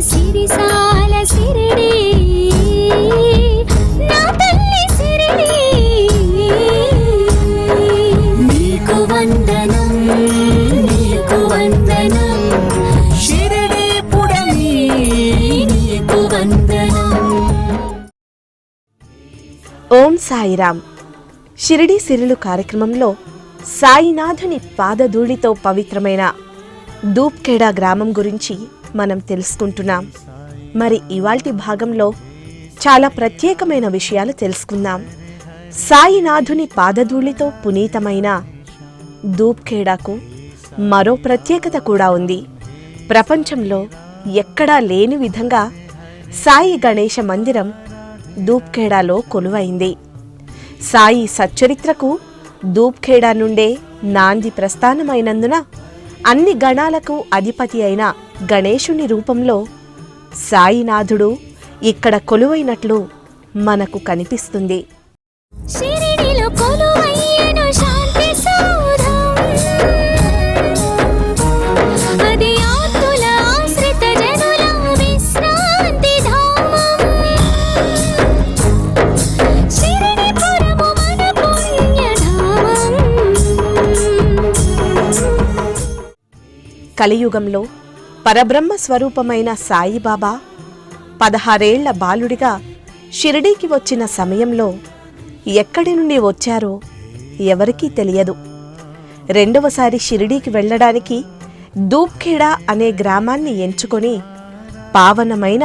సిరిసాల సిరిడి నా తల్లి సిరిడి నీకు వందనం నీకు వందనం షిరిడి పుడమి నీకు వందనం. ఓం సాయిరామ్. షిరిడి సిరులు కార్యక్రమంలో సాయినాథుని పాదధూళితో పవిత్రమైన దూప్ఖేడా గ్రామం గురించి మనం తెలుసుకుంటున్నాం. మరి ఇవాల్టి భాగంలో చాలా ప్రత్యేకమైన విషయాలు తెలుసుకుందాం. సాయినాథుని పాదధూళితో పునీతమైన దూప్ఖేడాకు మరో ప్రత్యేకత కూడా ఉంది. ప్రపంచంలో ఎక్కడా లేని విధంగా సాయి గణేశ మందిరం దూప్ఖేడాలో కొలువైంది. సాయి సచ్చరిత్రకు దూప్ఖేడా నుండే నాంది ప్రస్థానమైనందున అన్ని గణాలకు అధిపతి అయిన గణేశుని రూపంలో సాయినాథుడు ఇక్కడ కొలువైనట్లు మనకు కనిపిస్తుంది. కలియుగంలో పరబ్రహ్మ స్వరూపమైన సాయిబాబా 16 ఏళ్ల బాలుడిగా షిరిడీకి వచ్చిన సమయంలో ఎక్కడి నుండి వచ్చారో ఎవరికీ తెలియదు. రెండవసారి షిరిడీకి వెళ్లడానికి దూప్ఖేడా అనే గ్రామాన్ని ఎంచుకొని పావనమైన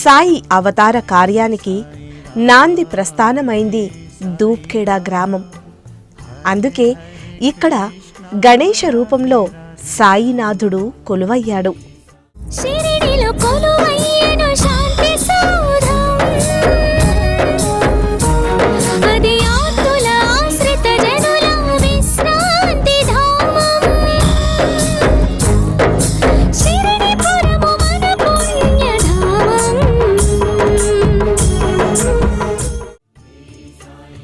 సాయి అవతార కార్యానికి నాంది ప్రస్థానమైంది దూప్ఖేడా గ్రామం. అందుకే ఇక్కడ గణేశ రూపంలో సాయినాథుడు కొలువయ్యాడు.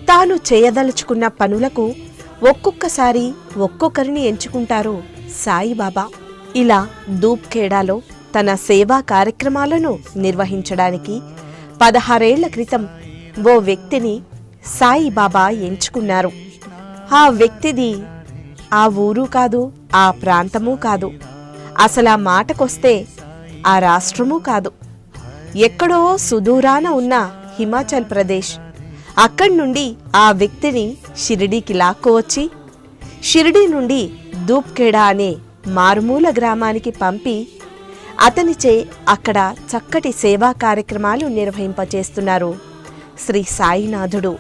తాను చేయదలుచుకున్న పనులకు ఒక్కొక్కసారి ఒక్కొక్కరిని ఎంచుకుంటారు సాయిబాబా. ఇలా దూప్ఖేడాలో తన సేవా కార్యక్రమాలను నిర్వహించడానికి 16 ఏళ్ల క్రితం ఓ వ్యక్తిని సాయిబాబా ఎంచుకున్నారు. ఆ వ్యక్తిది ఆ ఊరు కాదు, ఆ ప్రాంతమూ కాదు, అసలు ఆ మాటకొస్తే ఆ రాష్ట్రమూ కాదు. ఎక్కడో సుదూరాన ఉన్న హిమాచల్ ప్రదేశ్. అక్కడి నుండి ఆ వ్యక్తిని షిరిడీకి లాక్కువచ్చి షిరిడీ నుండి దూప్ఖేడా అనే మారుమూల గ్రామానికి పంపి అతనిచే అక్కడ చక్కటి సేవా కార్యక్రమాలు నిర్వహింపచేస్తున్నారు శ్రీ సాయినాథుడు.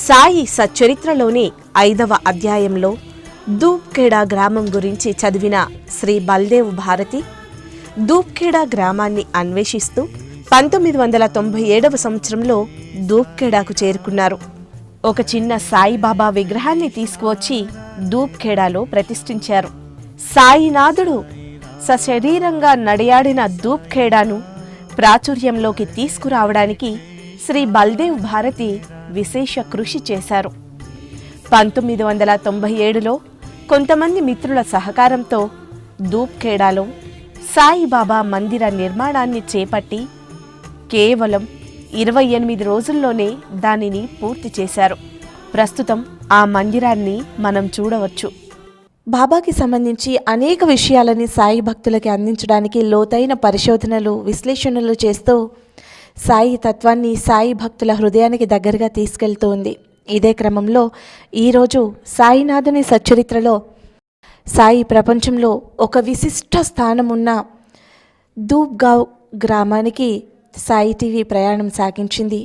సాయి సచ్చరిత్రలోని 5వ అధ్యాయంలో దూప్ఖేడా గ్రామం గురించి చదివిన శ్రీ బల్దేవ్ భారతి దూప్ఖేడా గ్రామాన్ని అన్వేషిస్తూ 1997వ సంవత్సరంలో దూప్ఖేడాకు చేరుకున్నారు. ఒక చిన్న సాయిబాబా విగ్రహాన్ని తీసుకువచ్చి దూప్ఖేడాలో ప్రతిష్ఠించారు. సాయినాథుడు సశరీరంగా నడియాడిన దూప్ఖేడాను ప్రాచుర్యంలోకి తీసుకురావడానికి శ్రీ బల్దేవ్ భారతి విశేష కృషి చేశారు. 1997లో కొంతమంది మిత్రుల సహకారంతో దూప్ఖేడాలో సాయిబాబా మందిర నిర్మాణాన్ని చేపట్టి కేవలం 28 రోజుల్లోనే దానిని పూర్తి చేశారు. ప్రస్తుతం ఆ మందిరాన్ని మనం చూడవచ్చు. బాబాకి సంబంధించి అనేక విషయాలని సాయి భక్తులకి అందించడానికి లోతైన పరిశోధనలు, విశ్లేషణలు చేస్తూ సాయి తత్వాన్ని సాయి భక్తుల హృదయానికి దగ్గరగా తీసుకెళ్తోంది. ఇదే క్రమంలో ఈరోజు సాయినాథుని సచ్చరిత్రలో సాయి ప్రపంచంలో ఒక విశిష్ట స్థానం ఉన్న దూప్గావ్ గ్రామానికి సాయి టీవీ ప్రయాణం సాగించింది.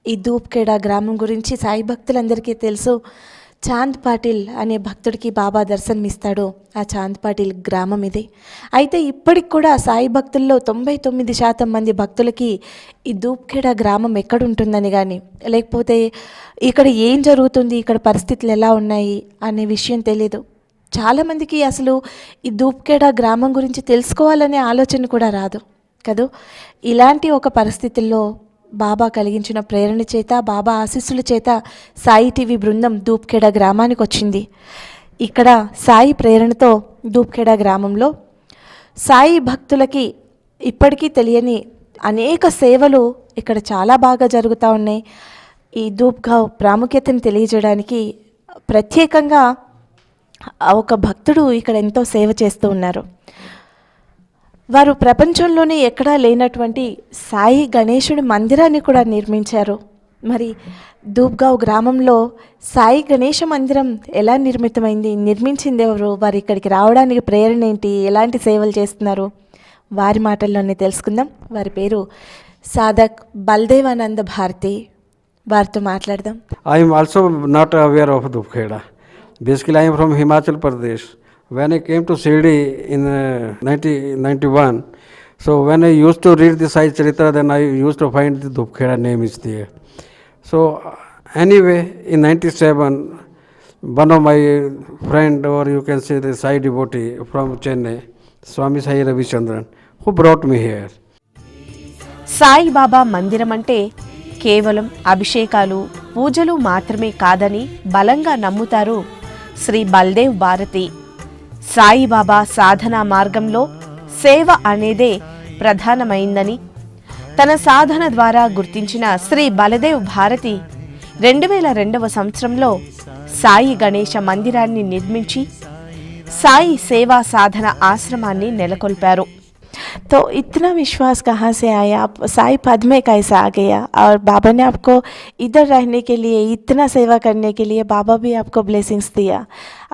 ఈ దూప్ఖేడా గ్రామం గురించి సాయి భక్తులందరికీ తెలుసు. చాంద్ పాటిల్ అనే భక్తుడికి బాబా దర్శనమిస్తాడు. ఆ చాంద్ పాటిల్ గ్రామం ఇది. అయితే ఇప్పటికి కూడా సాయి భక్తుల్లో 99% మంది భక్తులకి ఈ దూప్ఖేడా గ్రామం ఎక్కడుంటుందని కానీ, లేకపోతే ఇక్కడ ఏం జరుగుతుంది, ఇక్కడ పరిస్థితులు ఎలా ఉన్నాయి అనే విషయం తెలియదు. చాలామందికి అసలు ఈ దూప్ఖేడా గ్రామం గురించి తెలుసుకోవాలనే ఆలోచన కూడా రాదు కదూ. ఇలాంటి ఒక పరిస్థితుల్లో బాబా కలిగించిన ప్రేరణ చేత, బాబా ఆశీస్సుల చేత సాయి టీవీ బృందం దూప్ఖేడా గ్రామానికి వచ్చింది. ఇక్కడ సాయి ప్రేరణతో దూప్ఖేడా గ్రామంలో సాయి భక్తులకి ఇప్పటికీ తెలియని అనేక సేవలు ఇక్కడ చాలా బాగా జరుగుతూ ఉన్నాయి. ఈ దూప్గావ్ ప్రాముఖ్యతను తెలియజేయడానికి ప్రత్యేకంగా ఒక భక్తుడు ఇక్కడ ఎంతో సేవ చేస్తూ ఉన్నారు. వారు ప్రపంచంలోనే ఎక్కడా లేనటువంటి సాయి గణేశుడి మందిరాన్ని కూడా నిర్మించారు. మరి దూప్గావ్ గ్రామంలో సాయి గణేష మందిరం ఎలా నిర్మితమైంది, నిర్మించింది ఎవరు, వారు ఇక్కడికి రావడానికి ప్రేరణ ఏంటి, ఎలాంటి సేవలు చేస్తున్నారు, వారి మాటల్లోనే తెలుసుకుందాం. వారి పేరు సాధక్ బల్దేవానంద భారతి. వారితో మాట్లాడదాం. I am also not aware of Dupkheda. Basically, I am from Himachal Pradesh. When I came to Shirdi in 1991, so when I used to read the Sai Charitra, then I used to find the Dupkheda name is there. So anyway, in 97, one of my friend, or you can say the Sai devotee from Chennai, Swami Sai Ravichandran, who brought me here. Saibaba మందిరం అంటే కేవలం అభిషేకాలు, పూజలు మాత్రమే కాదని బలంగా నమ్ముతారు శ్రీ బల్దేవ్ భారతి. సాయిబాబా సాధనా మార్గంలో సేవ అనేదే ప్రధానమైందని తన సాధన ద్వారా గుర్తించిన శ్రీ బలదేవ్ భారతి 2002వ సంవత్సరంలో సాయి గణేశ మందిరాన్ని నిర్మించి సాయి సేవా సాధన ఆశ్రమాన్ని నెలకొల్పారు. तो इतना विश्वास कहाँ से आया, आप साई पद में कैसे आ गया, और बाबा ने आपको इधर रहने के लिए, इतना सेवा करने के लिए बाबा भी आपको ब्लेसिंग्स दिया.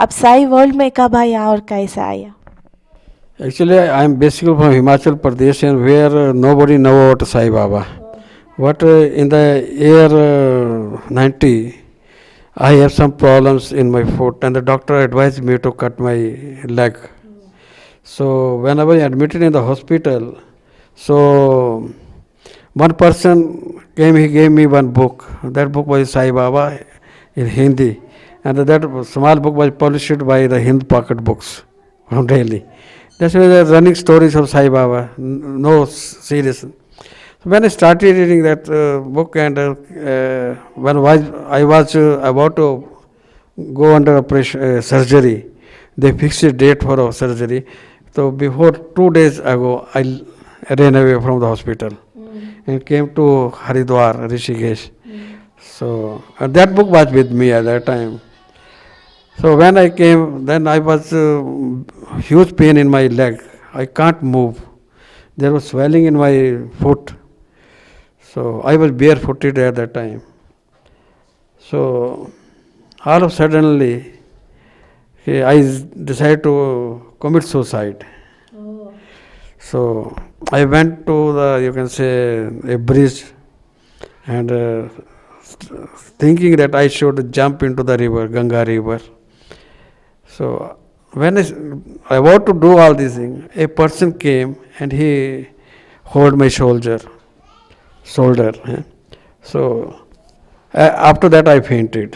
आप साई वर्ल्ड में कब आया और कैसे आया? Actually, I am basically from Himachal Pradesh, and where nobody know about Sai Baba. But in the year 90, I have some problems in my foot, and the doctor advised me to cut my leg. So when I was admitted in the hospital, so one person came, he gave me one book. That book was Sai Baba in Hindi, and that small book was published by the Hind Pocket Books from Delhi. That's why the running stories of Sai Baba, no serious. So when I started reading that book, and when I was about to go under surgery, they fixed a date for surgery. So before 2 days ago, I ran away from the hospital and came to Haridwar, Rishikesh. So that book was with me at that time. So when I came, then I was huge pain in my leg. I can't move. There was swelling in my foot. So I was barefooted at that time. So all of suddenly, I decided to commit suicide. So I went to the, you can say, a bridge, and thinking that I should jump into the river, Ganga river. So when I want to do all these things, a person came and he hold my shoulder. So after that I fainted.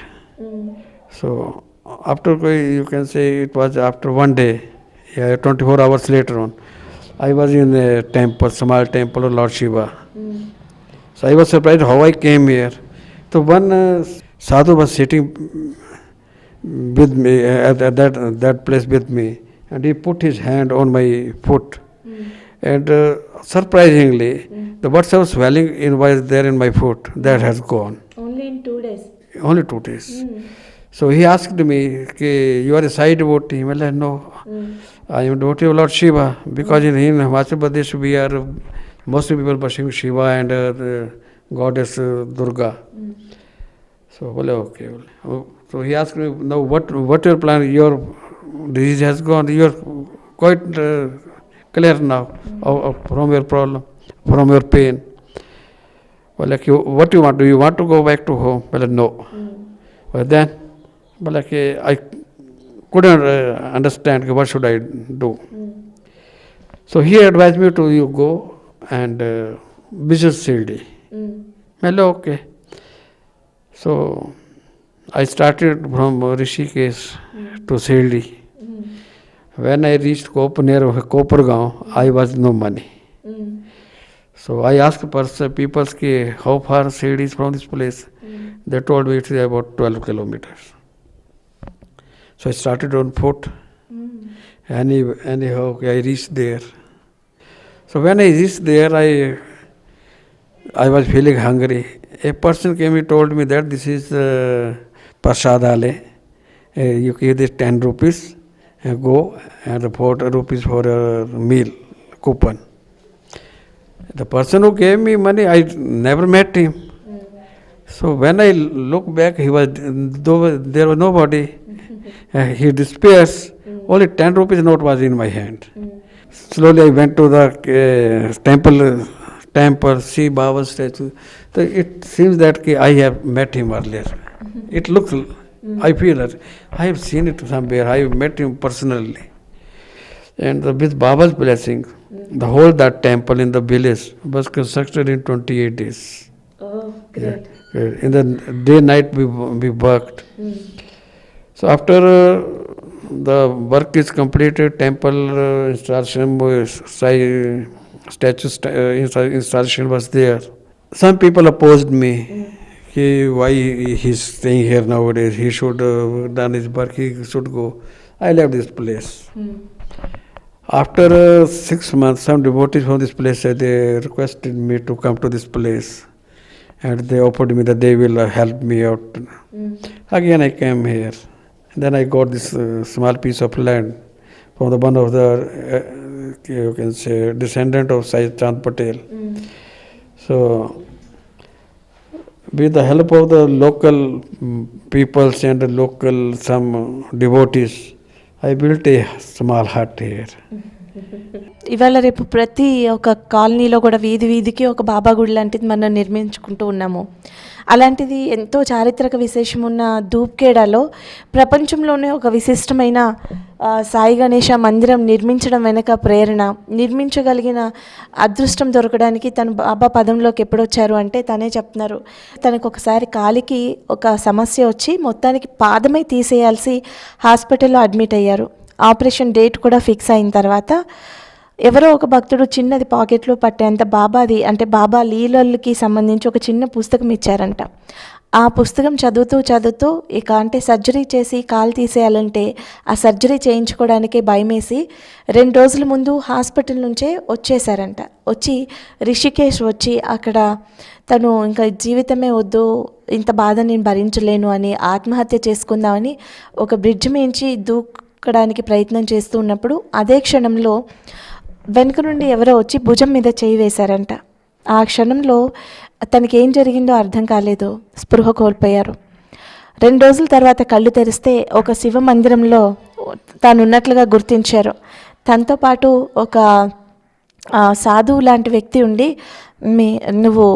So after, you can say, it was after one day, 24 hours later on, I was in a temple, small temple of Lord Shiva. So I was surprised how I came here. So one sadhu was sitting with me at that place with me, and he put his hand on my foot, and surprisingly, the what was swelling was there in my foot, that has gone. Only in 2 days. Only 2 days. So he asked me, you are a Sai devotee? Well, no, I am devotee of Lord Shiva, because in Himachal Pradesh we are mostly people worshiping Shiva and the goddess Durga. So, well, okay. So he asked me, now what your plan? Your disease has gone. You are quite clear now from your problem, from your pain. Well, like, what you want? Do you want to go back to home? Well, no. Well, then But like I couldn't understand what should I do. So he advised me to you go and visit Shirdi. Hello, okay. So I started from Rishikesh to Shirdi. When I reached near Kopargaon, I was no money. So I asked people how far Shirdi is from this place. They told me it is about 12 kilometers. So I started on foot. Anyhow, I reached there. So when I reached there, I was feeling hungry. A person came and told me that this is Prasadale. You give this 10 rupees, go, and 4 rupees for a meal coupon. The person who gave me money, I never met him. So when I look back, there was nobody. He disappears. Only 10 rupees note was in my hand. Slowly I went to the temple, see Baba's statue. So it seems that I have met him earlier. It looks, I feel that I have seen it somewhere. I have met him personally. And with Baba's blessing, the whole that temple in the village was constructed in 28 days. Oh, great. Yeah. In the day night we worked. So after the work is completed, temple installation, statue installation was there. Some people opposed me. Why he is staying here nowadays? He should done his work. He should go. I left this place. After 6 months, some devotees from this place they requested me to come to this place, and they offered me that they will help me out. Again, I came here. Then I got this small piece of land from one of the you can say descendant of Sai Chand Patel. So with the help of the local peoples and the local some devotees, I built a small hut here. ఇవాళ రేపు ప్రతి ఒక కాలనీలో కూడా వీధి వీధికి ఒక బాబా గుడి లాంటిది మనం నిర్మించుకుంటూ ఉన్నాము. అలాంటిది ఎంతో చారిత్రక విశేషం ఉన్న ధూప్ఖేడాలో ప్రపంచంలోనే ఒక విశిష్టమైన సాయి గణేష మందిరం నిర్మించడం వెనక ప్రేరణ, నిర్మించగలిగిన అదృష్టం దొరకడానికి తను బాబా పదంలోకి ఎప్పుడొచ్చారు అంటే తనే చెప్తున్నారు. తనకు ఒకసారి కాలికి ఒక సమస్య వచ్చి మొత్తానికి పాదమే తీసేయాల్సి హాస్పిటల్లో అడ్మిట్ అయ్యారు. ఆపరేషన్ డేట్ కూడా ఫిక్స్ అయిన తర్వాత ఎవరో ఒక భక్తుడు చిన్నది పాకెట్లో పట్టేంత బాబాది అంటే బాబా లీలలకి సంబంధించి ఒక చిన్న పుస్తకం ఇచ్చారంట. ఆ పుస్తకం చదువుతూ ఇక అంటే సర్జరీ చేసి కాలు తీసేయాలంటే ఆ సర్జరీ చేయించుకోవడానికే భయమేసి 2 రోజుల ముందు హాస్పిటల్ నుంచే వచ్చేసారంట. వచ్చి రిషికేష్ వచ్చి అక్కడ తను ఇంకా జీవితమే వద్దు, ఇంత బాధ నేను భరించలేను అని ఆత్మహత్య చేసుకుందామని ఒక బ్రిడ్జ్ మించి దూకడానికి ప్రయత్నం చేస్తూ ఉన్నప్పుడు అదే క్షణంలో వెనుక నుండి ఎవరో వచ్చి భుజం మీద చేయి వేశారంట. ఆ క్షణంలో తనకి ఏం జరిగిందో అర్థం కాలేదు, స్పృహ కోల్పోయారు. 2 రోజుల తర్వాత కళ్ళు తెరిస్తే ఒక శివ మందిరంలో తాను ఉన్నట్లుగా గుర్తించారు. తనతో పాటు ఒక సాధువు లాంటి వ్యక్తి ఉండి నువ్వు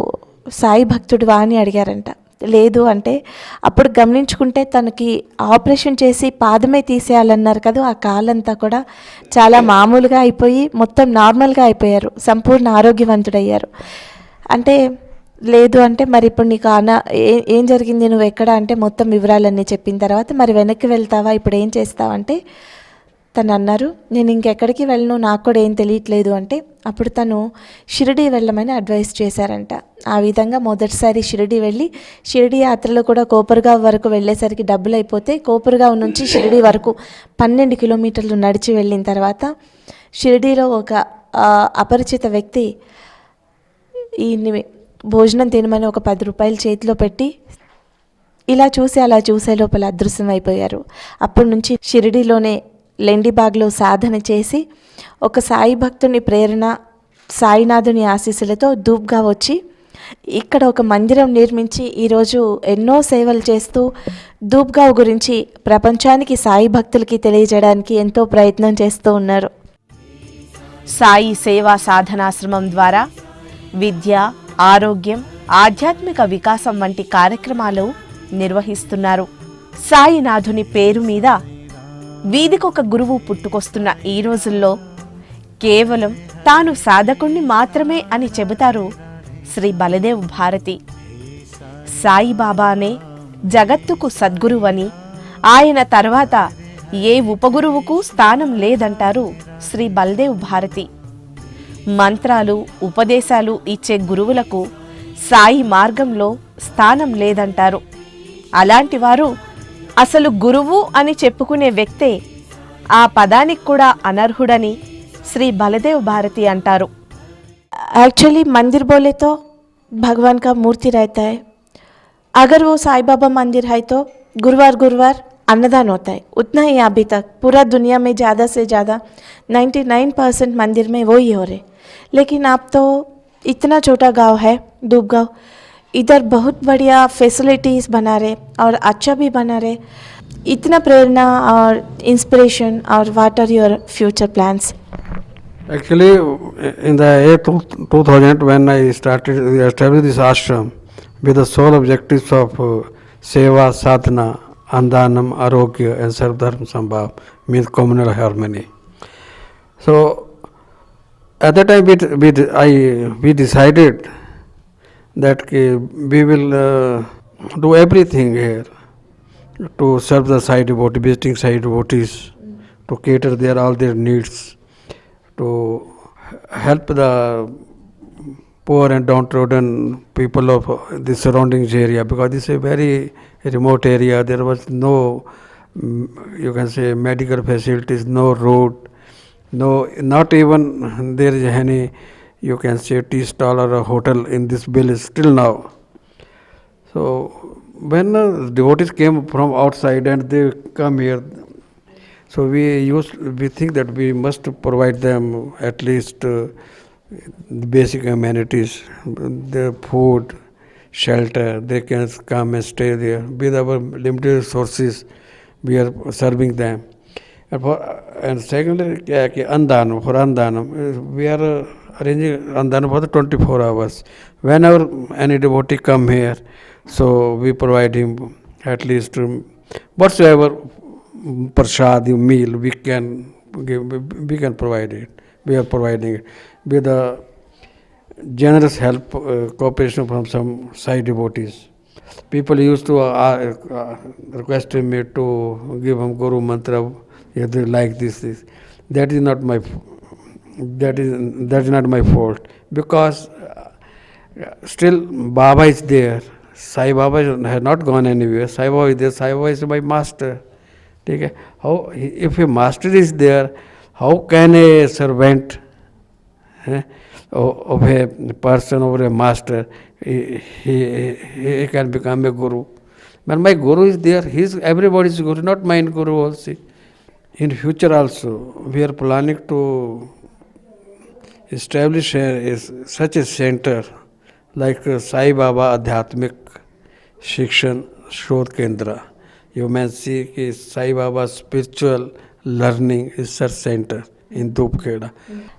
సాయి భక్తుడివా అని అడిగారంట. లేదు అంటే అప్పుడు గమనించుకుంటే తనకి ఆపరేషన్ చేసి పాదమే తీసేయాలన్నారు కదా, ఆ కాలంతా కూడా చాలా మామూలుగా అయిపోయి మొత్తం నార్మల్గా అయిపోయారు, సంపూర్ణ ఆరోగ్యవంతుడయ్యారు. అంటే లేదు అంటే మరి ఇప్పుడు నీకు ఏం జరిగింది, నువ్వు ఎక్కడ అంటే మొత్తం వివరాలన్నీ చెప్పిన తర్వాత మరి వెనక్కి వెళ్తావా, ఇప్పుడు ఏం చేస్తావంటే తను అన్నారు నేను ఇంకెక్కడికి వెళ్ళను, నాకు కూడా ఏం తెలియట్లేదు అంటే అప్పుడు తను షిరిడీ వెళ్ళమని అడ్వైస్ చేశారంట. ఆ విధంగా మొదటిసారి షిరిడీ వెళ్ళి షిరిడీ యాత్రలో కూడా కోపర్గావ్ వరకు వెళ్ళేసరికి డబ్బులు అయిపోతే కోపర్గావ్ నుంచి షిరిడీ వరకు 12 కిలోమీటర్లు నడిచి వెళ్ళిన తర్వాత షిరిడీలో ఒక అపరిచిత వ్యక్తి ఈయన్ని భోజనం తినమని ఒక 10 రూపాయలు చేతిలో పెట్టి ఇలా చూసి అలా చూసే లోపల అదృశ్యం అయిపోయారు. అప్పటి నుంచి షిరిడీలోనే లెండిబాగ్లో సాధన చేసి ఒక సాయి భక్తుని ప్రేరణ, సాయినాథుని ఆశీస్సులతో ధూప్గా వచ్చి ఇక్కడ ఒక మందిరం నిర్మించి ఈరోజు ఎన్నో సేవలు చేస్తూ ధూప్గావ్ గురించి ప్రపంచానికి సాయి భక్తులకి తెలియజేయడానికి ఎంతో ప్రయత్నం చేస్తూ ఉన్నారు. సాయి సేవా సాధనాశ్రమం ద్వారా విద్య, ఆరోగ్యం, ఆధ్యాత్మిక వికాసం వంటి కార్యక్రమాలు నిర్వహిస్తున్నారు. సాయినాథుని పేరు మీద వీధికొక గురువు పుట్టుకొస్తున్న ఈ రోజుల్లో కేవలం తాను సాధకుణ్ణి మాత్రమే అని చెబుతారు శ్రీ బలదేవ్ భారతి. సాయిబాబానే జగత్తుకు సద్గురువని, ఆయన తర్వాత ఏ ఉపగురువుకు స్థానం లేదంటారు శ్రీ బలదేవ్ భారతి. మంత్రాలు, ఉపదేశాలు ఇచ్చే గురువులకు సాయి మార్గంలో స్థానం లేదంటారు. అలాంటి వారు అసలు గురువు అని చెప్పుకునే వ్యక్తే ఆ పదానికి కూడా అనర్హుడని శ్రీ బలదేవ్ భారతి అంటారు. एक्चुअली मंदिर बोले तो भगवान का मूर्ति रहता है. अगर वो साईं बाबा मंदिर है तो गुरुवार गुरुवार अन्नदान होता है. उतना ही अभी तक पूरा दुनिया में ज़्यादा से ज़्यादा 99% मंदिर में वो ही हो रहे. लेकिन अब तो इतना छोटा गांव है दूब गांव, इधर बहुत बढ़िया फैसिलिटीज़ बना रहे और अच्छा भी बना रहे. इतना प्रेरणा और इंस्पिरेशन. और what are your future plans? Actually, in the year 2000, when I started established this ashram with the sole objectives of seva, sadhana, andanam, arogya, and sarvdharma sambhav, means communal harmony. So, at that time, we decided that we will do everything here to serve the Sai devotee, visiting Sai devotees, to cater all their needs, to help the poor and downtrodden people of the surroundings area, because this is a very remote area. There was no, you can say, medical facilities, no road, no, not even there is any, you can say, tea stall or a hotel in this village till now. So when devotees came from outside and they come here, so we think that we must provide them at least the basic amenities, the food, shelter. They can come and stay there. With our limited resources, we are serving them. And secondly, andanam, for andanam, we are arranging andanam for the 24 hours. Whenever any devotee come here, so we provide him at least whatsoever prasad, meal we can give, we can provide it. We are providing it with the generous help, cooperation from some Sai devotees. People used to request me to give them Guru mantra, like this. That is not my fault, because still Baba is there. Sai Baba has not gone anywhere. Sai Baba is there. Sai Baba is my master. Okay? How, if a master is there, how can a servant of a person or a master, he can become a guru? When my guru is there, everybody's guru, not mine guru also. In future also, we are planning to establish such a center like Sai Baba Adhyatmik Shikshan Shodh Kendra. You may see Sai Baba Spiritual Learning Research Center in Dhupkheda.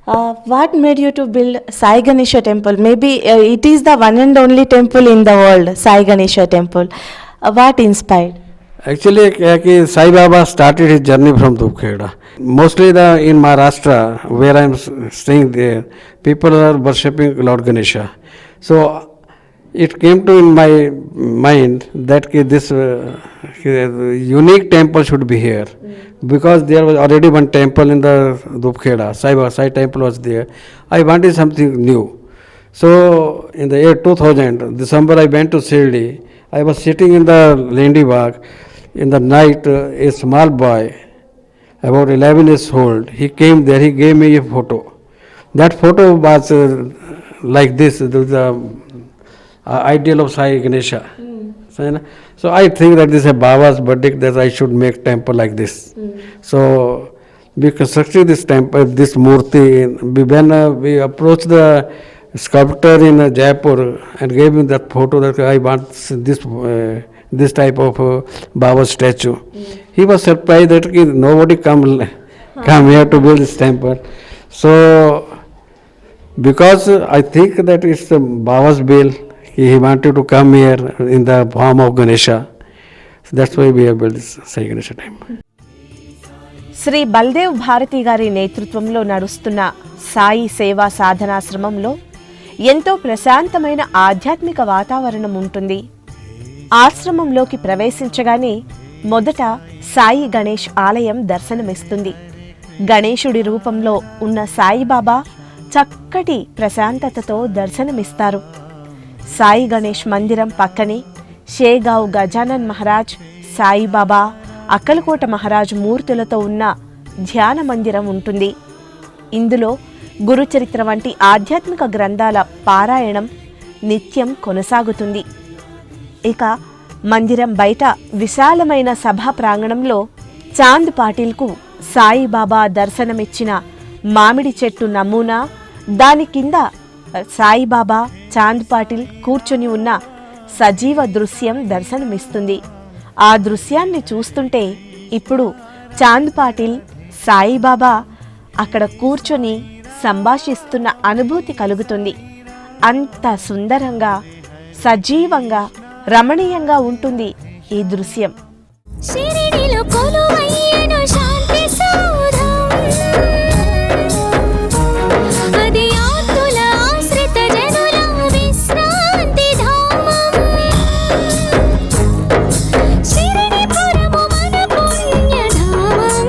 What made you to build Sai Ganesha temple? Maybe it is the one and only temple in the world, Sai Ganesha temple. What inspired? Actually, Sai Baba started his journey from Dhupkheda. Mostly in Maharashtra, where I am staying there, people are worshipping Lord Ganesha. So it came to in my mind that this unique temple should be here, because there was already one temple in the Dhupkheda. Sai temple was there. I wanted something new. So in the year 2000, December, I went to Shirdi. I was sitting in the Lendi Bagh. In the night, a small boy, about 11 years old, he came there. He gave me a photo. That photo was like this. The ideal of Sai Ganesha. So I think that this is a Baba's verdict that I should make temple like this. So we constructed this temple, this murti. When we approached the sculptor in Jaipur and gave him that photo that I want this type of Baba statue, he was surprised that nobody come here to build this temple. So because I think that it's Baba's will, he wanted to come here in the form of Ganesha. So that's why we have built this Sai Ganesha temple. Shri Baldev Bharati గారి నేతృత్వంలో నడుస్తున్న సాయి సేవా సాధనాశ్రమంలో ఎంతో ప్రశాంతమైన ఆధ్యాత్మిక వాతావరణం ఉంటుంది. ఆశ్రమంలోకి ప్రవేశించగానే మొదట సాయి గణేష్ ఆలయం దర్శనమిస్తుంది. గణేశుడి రూపంలో ఉన్న సాయిబాబా చక్కటి ప్రశాంతతతో దర్శనమిస్తారు. సాయి గణేష్ మందిరం పక్కనే షేగావ్ గజానన్ మహారాజ్, సాయిబాబా, అక్కలకోట మహారాజ్ మూర్తులతో ఉన్న ధ్యాన మందిరం ఉంటుంది. ఇందులో గురుచరిత్ర వంటి ఆధ్యాత్మిక గ్రంథాల పారాయణం నిత్యం కొనసాగుతుంది. ఇక మందిరం బయట విశాలమైన సభా ప్రాంగణంలో చాంద్ పాటిల్కు సాయిబాబా దర్శనమిచ్చిన మామిడి చెట్టు నమూనా, దాని కింద సాయిబాబా, చాంద్ పాటిల్ కూర్చొని ఉన్న సజీవ దృశ్యం దర్శనమిస్తుంది. ఆ దృశ్యాన్ని చూస్తుంటే ఇప్పుడు చాంద్ పాటిల్, సాయిబాబా అక్కడ కూర్చొని సంభాషిస్తున్న అనుభూతి కలుగుతుంది. అంత సుందరంగా, సజీవంగా, రమణీయంగా ఉంటుంది ఈ దృశ్యం. షిరిడిలో కొలువయ్యను శాంతి సౌధం, అది ఆర్తుల ఆశ్రిత జనుల విశ్రాంతి ధామం. షిరిడిపురము మన పుణ్యధామం.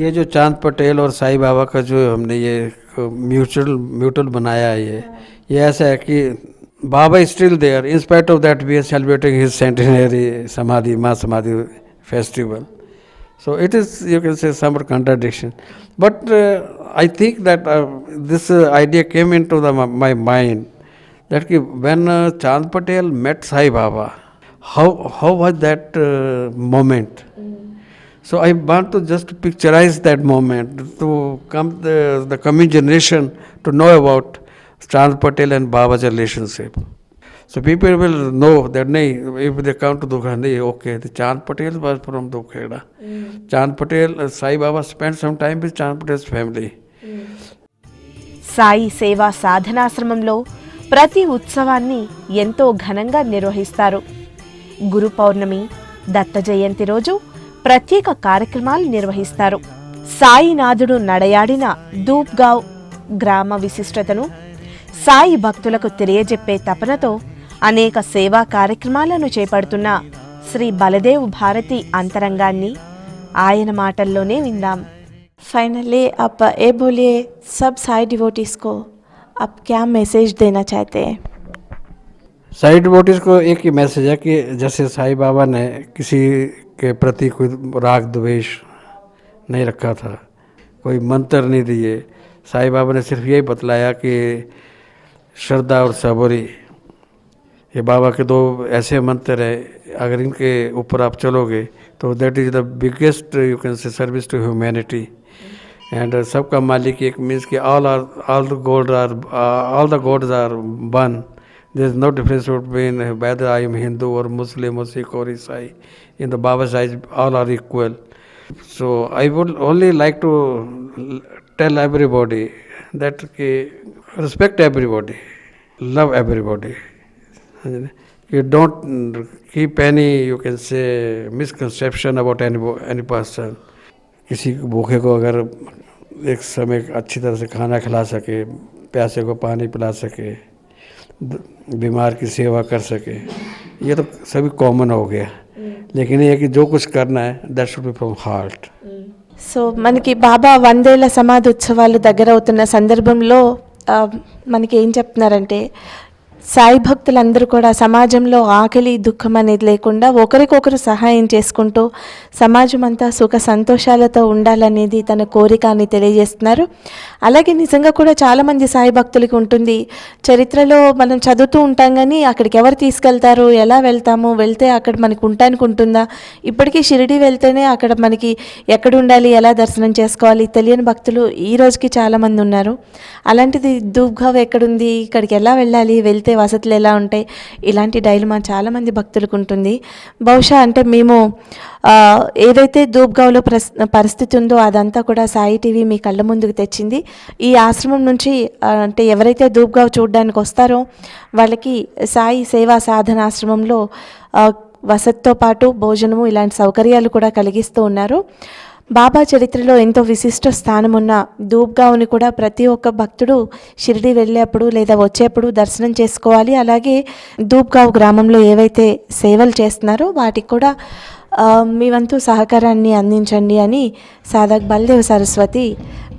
ये जो चांद पटेल और साईं बाबा का जो हमने ये म्यूचुअल बनाया है, ये ऐसा है कि Baba is still there in spite of that we are celebrating his centenary samadhi Maa samadhi festival. So it is, you can say, some contradiction, but I think that this idea came into my mind that when Chand Patel met Sai Baba, how was that moment? So I want to just picturize that moment to come the coming generation to know about Chand Patel and Baba's relationship. So people will know that if they come to Dukheda, okay, the Chand Patel was from Dukheda. Chand Patel, Sai Baba spent some time with Chand Patel's family. Sai సేవా సాధనాశ్రమంలో ప్రతి ఉత్సవాన్ని ఎంతో ఘనంగా నిర్వహిస్తారు. గురు పౌర్ణమి, దత్త జయంతి రోజు ప్రత్యేక కార్యక్రమాలు నిర్వహిస్తారు. సాయినాథుడు నడయాడిన దూప్గావ్ గ్రామ విశిష్టతను సాయి భక్తులకు తెలియజెప్పే తపనతో అనేక సేవా కార్యక్రమాలను చేపడుతున్న శ్రీ బలదేవ్ భారతి అంతరంగాన్ని ఆయన మాటల్లోనే విందాం. फाइनली आप ये बोलिए, सब साई डिवोटीज को आप क्या मैसेज देना चाहते हैं? साई डिवोटीज को एक ही मैसेज है कि जैसे साईं बाबा ने किसी के प्रति कोई राग द्वेष नहीं रखा था, कोई मंत्र नहीं दिए. साईं बाबा ने सिर्फ यही बतलाया कि श्रद्धा और सबूरी, ये बाबा के दो ऐसे मंत्र हैं, अगर इनके ऊपर आप चलोगे तो that is the biggest, you can say, service to humanity. And सबका मालिक एक मीन्स कि all the gods are one. There is no difference between whether I am Hindu or Muslim or Sikh or Isai. In the Baba's eyes, all are equal. So I would only like to tell everybody that respect everybody, love everybody. You don't keep any, you can say, misconception about any person. किसी भूखे को अगर एक समय अच्छी तरह से खाना खिला सके, प्यासे को पानी पिला सके, बीमार की सेवा कर सके, ये तो सभी कॉमन हो गया. लेकिन ये कि जो कुछ करना है that should be from heart. So మనకి బాబా 100 సమాధి ఉత్సవాలు దగ్గర అవుతున్న సందర్భంలో మనకి ఏం చెప్తున్నారంటే, సాయి భక్తులందరూ కూడా సమాజంలో ఆకలి దుఃఖం అనేది లేకుండా ఒకరికొకరు సహాయం చేసుకుంటూ సమాజం అంతా సుఖ సంతోషాలతో ఉండాలనేది తన కోరిక అని తెలియజేస్తున్నారు. అలాగే నిజంగా కూడా చాలామంది సాయి భక్తులకి ఉంటుంది, చరిత్రలో మనం చదువుతూ ఉంటాం కానీ అక్కడికి ఎవరు తీసుకెళ్తారు, ఎలా వెళ్తాము, వెళ్తే అక్కడ మనకు ఉండటానికి ఉంటుందా, ఇప్పటికీ షిరిడి వెళ్తేనే అక్కడ మనకి ఎక్కడ ఉండాలి, ఎలా దర్శనం చేసుకోవాలి తెలియని భక్తులు ఈ రోజుకి చాలామంది ఉన్నారు. అలాంటిది దూప్గావ్ ఎక్కడుంది, ఇక్కడికి ఎలా వెళ్ళాలి, వెళ్తే వెళ్తే వసతులు ఎలా ఉంటాయి, ఇలాంటి డైలమా చాలామంది భక్తులకు ఉంటుంది. బహుశా అంటే మేము ఏదైతే ధూప్గావ్లో పరిస్థితి ఉందో అదంతా కూడా సాయి టీవీ మీ కళ్ళ ముందుకు తెచ్చింది. ఈ ఆశ్రమం నుంచి అంటే ఎవరైతే ధూప్గావ్ చూడడానికి వస్తారో వాళ్ళకి సాయి సేవా సాధనాశ్రమంలో వసతితో పాటు భోజనము ఇలాంటి సౌకర్యాలు కూడా కలిగిస్తూ ఉన్నారు. బాబా చరిత్రలో ఎంతో విశిష్ట స్థానం ఉన్న ధూప్గావ్ని కూడా ప్రతి ఒక్క భక్తుడు షిరిడి వెళ్ళేప్పుడు లేదా వచ్చేప్పుడు దర్శనం చేసుకోవాలి. అలాగే ధూప్గావ్ గ్రామంలో ఏవైతే సేవలు చేస్తున్నారో వాటికి కూడా మీ వంతు సహకారాన్ని అందించండి అని సాధక్ బల్దేవ్ సరస్వతి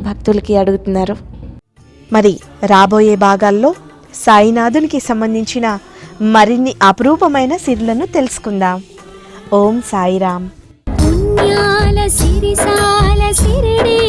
భక్తులకి అడుగుతున్నారు. మరి రాబోయే భాగాల్లో సాయినాథునికి సంబంధించిన మరిన్ని అపురూపమైన సిరులను తెలుసుకుందాం. ఓం సాయిరామ్. పుణ్యాల సిరిసాల సిరిడి